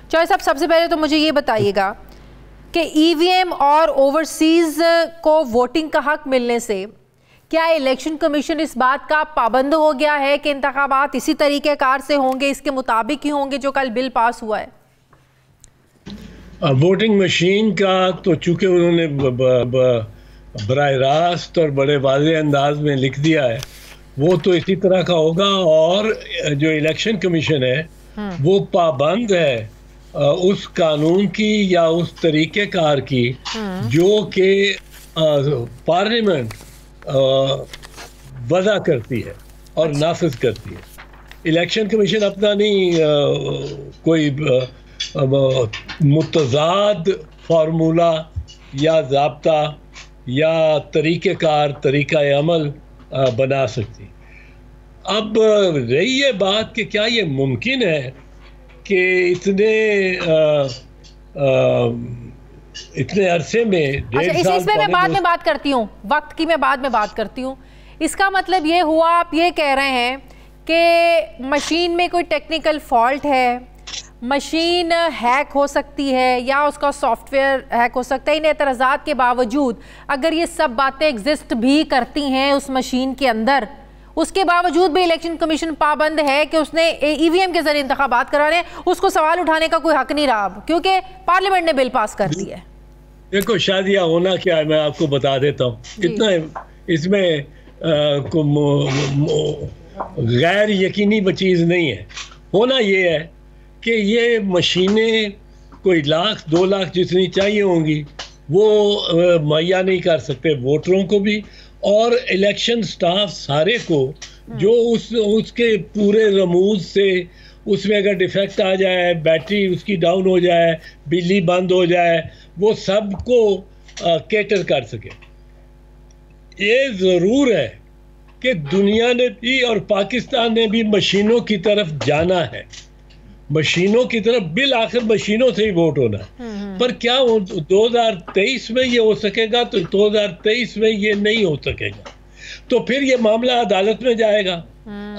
Choice साहब, सबसे पहले तो मुझे ये बताइएगा कि ईवीएम और ओवरसीज को वोटिंग का हक मिलने से क्या इलेक्शन कमीशन इस बात का पाबंद हो गया है कि इंतखाबात इसी तरीके कार से होंगे, इसके मुताबिक ही होंगे जो कल बिल पास हुआ है? वोटिंग मशीन का तो चूंकि उन्होंने बराह रास्त और बड़े वाज़ेह अंदाज में लिख दिया है, वो तो इसी तरह का होगा। और जो इलेक्शन कमीशन है वो पाबंद है उस कानून की या उस तरीक़ेकार की जो कि पार्लियामेंट वज़ा करती है और नाफिज करती है। इलेक्शन कमीशन अपना नहीं कोई मुतज़ाद फार्मूला या ज़ाब्ता या तरीक़ेकार तरीक़ा अमल बना सकती। अब रही ये बात कि क्या ये मुमकिन है कि इतने अरसे में इसमें मैं बाद में बात करती हूँ, वक्त की मैं बाद में बात करती हूँ। इसका मतलब ये हुआ, आप ये कह रहे हैं कि मशीन में कोई टेक्निकल फॉल्ट है, मशीन हैक हो सकती है या उसका सॉफ्टवेयर हैक हो सकता है। इन एतराज़ात के बावजूद अगर ये सब बातें एग्जिस्ट भी करती हैं उस मशीन के अंदर, उसके बावजूद भी इलेक्शन कमीशन पाबंद है कि उसने ईवीएम के जरिए इंतखाबात कराने हैं, उसको सवाल उठाने का कोई हक नहीं रहा अब, क्योंकि पार्लियामेंट ने बिल पास कर दिया है। देखो शादिया, होना क्या है मैं आपको बता देता हूँ। इतना इसमें गैर यकीनी चीज़ नहीं है। होना ये है कि ये मशीनें कोई 1 लाख 2 लाख जितनी चाहिए होंगी वो मुहैया नहीं कर सकते वोटरों को भी और इलेक्शन स्टाफ सारे को, जो उसके पूरे रमूज से उसमें अगर डिफेक्ट आ जाए, बैटरी उसकी डाउन हो जाए, बिजली बंद हो जाए, वो सबको कैटर कर सके। ये ज़रूर है कि दुनिया ने भी और पाकिस्तान ने भी मशीनों की तरफ जाना है, मशीनों की तरफ, बिल आखिर मशीनों से ही वोट होना है। पर क्या 2023 में ये हो सकेगा? तो 2023 में ये नहीं हो सकेगा। तो फिर ये मामला अदालत में जाएगा।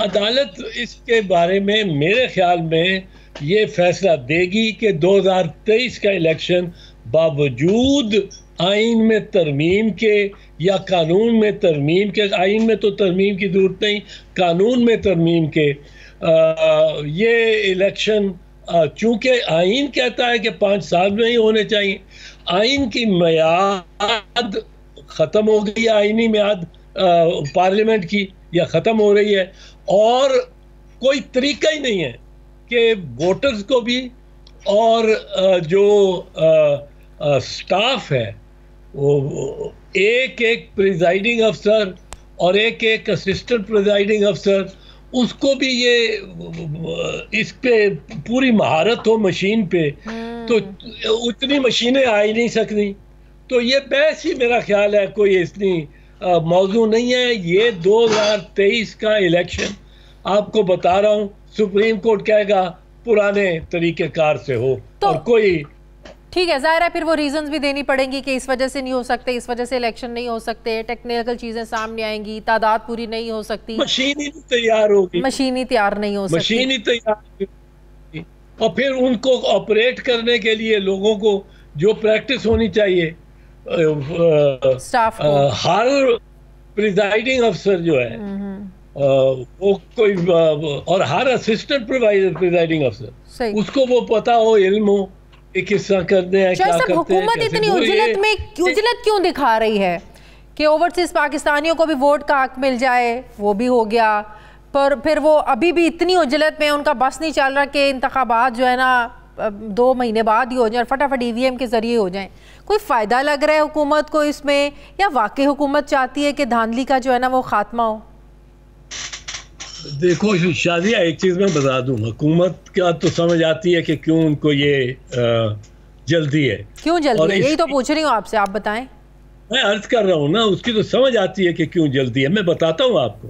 अदालत इसके बारे में मेरे ख्याल में ये फैसला देगी कि 2023 का इलेक्शन बावजूद आइन में तरमीम के या कानून में तरमीम के, आइन में तो तरमीम की जरूरत नहीं, कानून में तरमीम के, ये इलेक्शन चूंकि आइन कहता है कि 5 साल में ही होने चाहिए, आइन की मियाद ख़त्म हो गई है, आइनी मियाद पार्लियामेंट की या ख़त्म हो रही है और कोई तरीका ही नहीं है कि वोटर्स को भी और जो स्टाफ है वो एक प्रिजाइडिंग अफसर और एक असिस्टेंट प्रिजाइडिंग अफसर, उसको भी ये इस पे पूरी महारत हो मशीन पे, तो उतनी मशीनें आ ही नहीं सकती। तो ये बहस ही मेरा ख्याल है कोई इतनी मौजू नहीं है। ये 2023 का इलेक्शन आपको बता रहा हूँ, सुप्रीम कोर्ट कहेगा पुराने तरीक़ेकार से हो तो, और कोई ठीक है, जाहिर है फिर वो रीजंस भी देनी पड़ेंगी कि इस वजह से नहीं हो सकते, इस वजह से इलेक्शन नहीं हो सकते, टेक्निकल चीजें सामने आएंगी, तादाद पूरी नहीं हो सकती, मशीन ही तैयार होगी, मशीन ही तैयार नहीं हो सकती, मशीन ही तैयार होगी। और फिर उनको ऑपरेट करने के लिए लोगों को जो प्रैक्टिस होनी चाहिए, स्टाफ को, हर प्रिजाइडिंग अफसर जो है वो कोई और हर असिस्टेंट प्रिजाइडिंग अफसर, उसको वो पता हो, इल्म हो किस्सा करते हैं, क्या करते हैं। हुकूमत इतनी उजलत क्यों दिखा रही है कि ओवरसीज पाकिस्तानियों को भी वोट का हक मिल जाए? वो भी हो गया, पर फिर वो अभी भी इतनी उजलत में उनका बस नहीं चल रहा कि इंतखाबात जो है ना 2 महीने बाद ही हो जाए और फटाफट ईवीएम के जरिए हो जाएं। कोई फ़ायदा लग रहा है हुकूमत को इसमें, या वाकई हुकूमत चाहती है कि धांधली का जो है ना वो खात्मा हो? देखो शादिया, एक चीज़ मैं बता दूं, हुकूमत का तो समझ आती है कि क्यों उनको ये जल्दी है, क्यों जल्दी है, यही तो पूछ रही हूँ आपसे, आप बताएं। मैं अर्ज कर रहा हूँ ना, उसकी तो समझ आती है कि क्यों जल्दी है, मैं बताता हूँ आपको।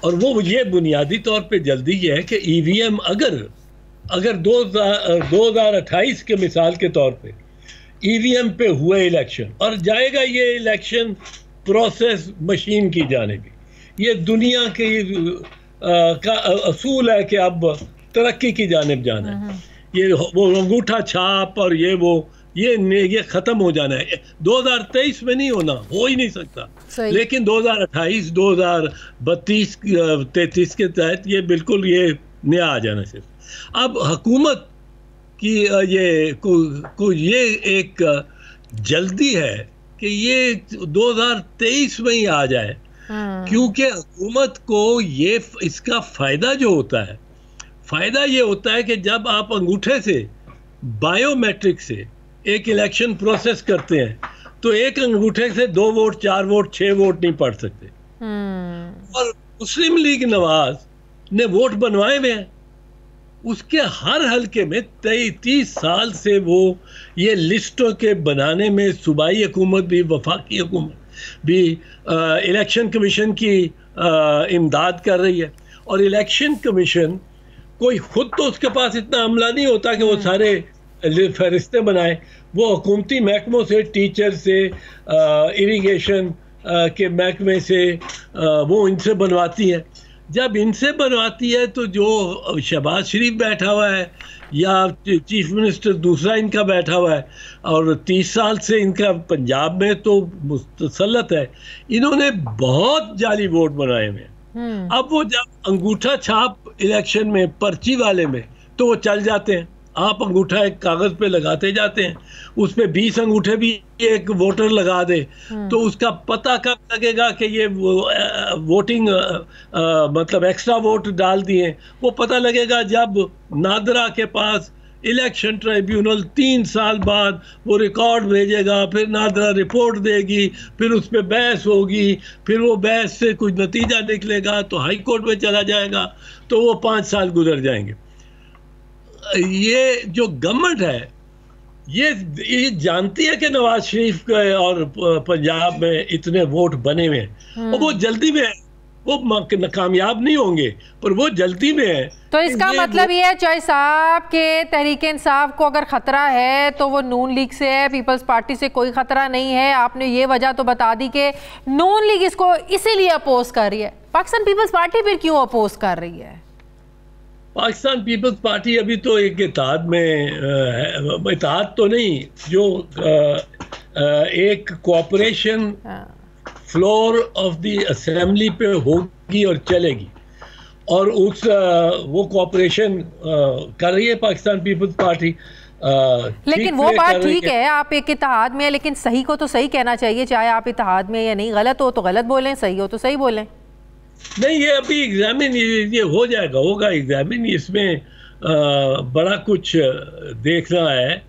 और वो ये बुनियादी तौर पे जल्दी ये है कि ईवीएम अगर 2028 के मिसाल के तौर पे ईवीएम पे हुए इलेक्शन और जाएगा ये इलेक्शन प्रोसेस मशीन की जानिब, ये दुनिया के का असूल है कि अब तरक्की की जानिब जाना है। ये वो अंगूठा छाप और ये ख़त्म हो जाना है। 2023 में नहीं होना, हो ही नहीं सकता, लेकिन 2028, 2032, 33 के तहत ये बिल्कुल ये नया आ जाना चाहिए। अब हुकूमत की ये एक जल्दी है कि ये 2023 में ही आ जाए, क्योंकि हुकूमत को ये इसका फ़ायदा जो होता है, फ़ायदा ये होता है कि जब आप अंगूठे से बायोमेट्रिक से एक इलेक्शन प्रोसेस करते हैं तो एक अंगूठे से 2 वोट, 4 वोट, 6 वोट नहीं पड़ सकते। और मुस्लिम लीग नवाज ने वोट बनवाए हुए हैं, उसके हर हलके में 30 साल से वो ये लिस्टों के बनाने में सूबाई हुकूमत भी, वफाकी हुकूमत भी, इलेक्शन कमीशन की इमदाद कर रही है। और इलेक्शन कमीशन कोई खुद तो उसके पास इतना अमला नहीं होता कि वो सारे फहरिस्तें बनाए, वो हुकूमती महकमों से, टीचर से, इरिगेशन के महकमे से वो इनसे बनवाती है। जब इनसे बनवाती है तो जो शहबाज शरीफ बैठा हुआ है या चीफ मिनिस्टर दूसरा इनका बैठा हुआ है, और 30 साल से इनका पंजाब में तो मुतसल्लत है, इन्होंने बहुत जाली वोट बनाए हुए हैं। अब वो जब अंगूठा छाप इलेक्शन में, पर्ची वाले में, तो वो चल जाते हैं। आप अंगूठा एक कागज पे लगाते जाते हैं, उसमें 20 अंगूठे भी एक वोटर लगा दे तो उसका पता कब लगेगा कि ये वोटिंग मतलब एक्स्ट्रा वोट डाल दिए? वो पता लगेगा जब नादरा के पास इलेक्शन ट्राइब्यूनल 3 साल बाद वो रिकॉर्ड भेजेगा, फिर नादरा रिपोर्ट देगी, फिर उस पर बहस होगी, फिर वो बहस से कुछ नतीजा निकलेगा तो हाई कोर्ट में चला जाएगा, तो वो 5 साल गुजर जाएंगे। ये जो गवर्नमेंट है ये जानती है कि नवाज शरीफ और पंजाब में इतने वोट बने हुए हैं और वो जल्दी में है, वो कामयाब नहीं होंगे, पर वो जल्दी में है। तो इसका मतलब ये है चॉइस साहब के तहरीक इंसाफ को अगर खतरा है तो वो नून लीग से है, पीपल्स पार्टी से कोई खतरा नहीं है। आपने ये वजह तो बता दी कि नून लीग इसको इसीलिए अपोज कर रही है। पाकिस्तान पीपल्स पार्टी फिर क्यों अपोज कर रही है? पाकिस्तान पीपल्स पार्टी अभी तो एक इत्तेहाद में, इत्तेहाद तो नहीं, जो एक cooperation floor of the assembly पे होगी और चलेगी, और उस वो कोऑपरेशन कर रही है पाकिस्तान पीपल्स पार्टी। लेकिन वो बात ठीक है, आप एक इत्तेहाद में, लेकिन सही को तो सही कहना चाहिए, चाहे आप इत्तेहाद में या नहीं। गलत हो तो गलत बोलें, सही हो तो सही बोलें। नहीं, ये अभी एग्जामिन, ये हो जाएगा, होगा एग्जामिन। इसमें बड़ा कुछ देखना है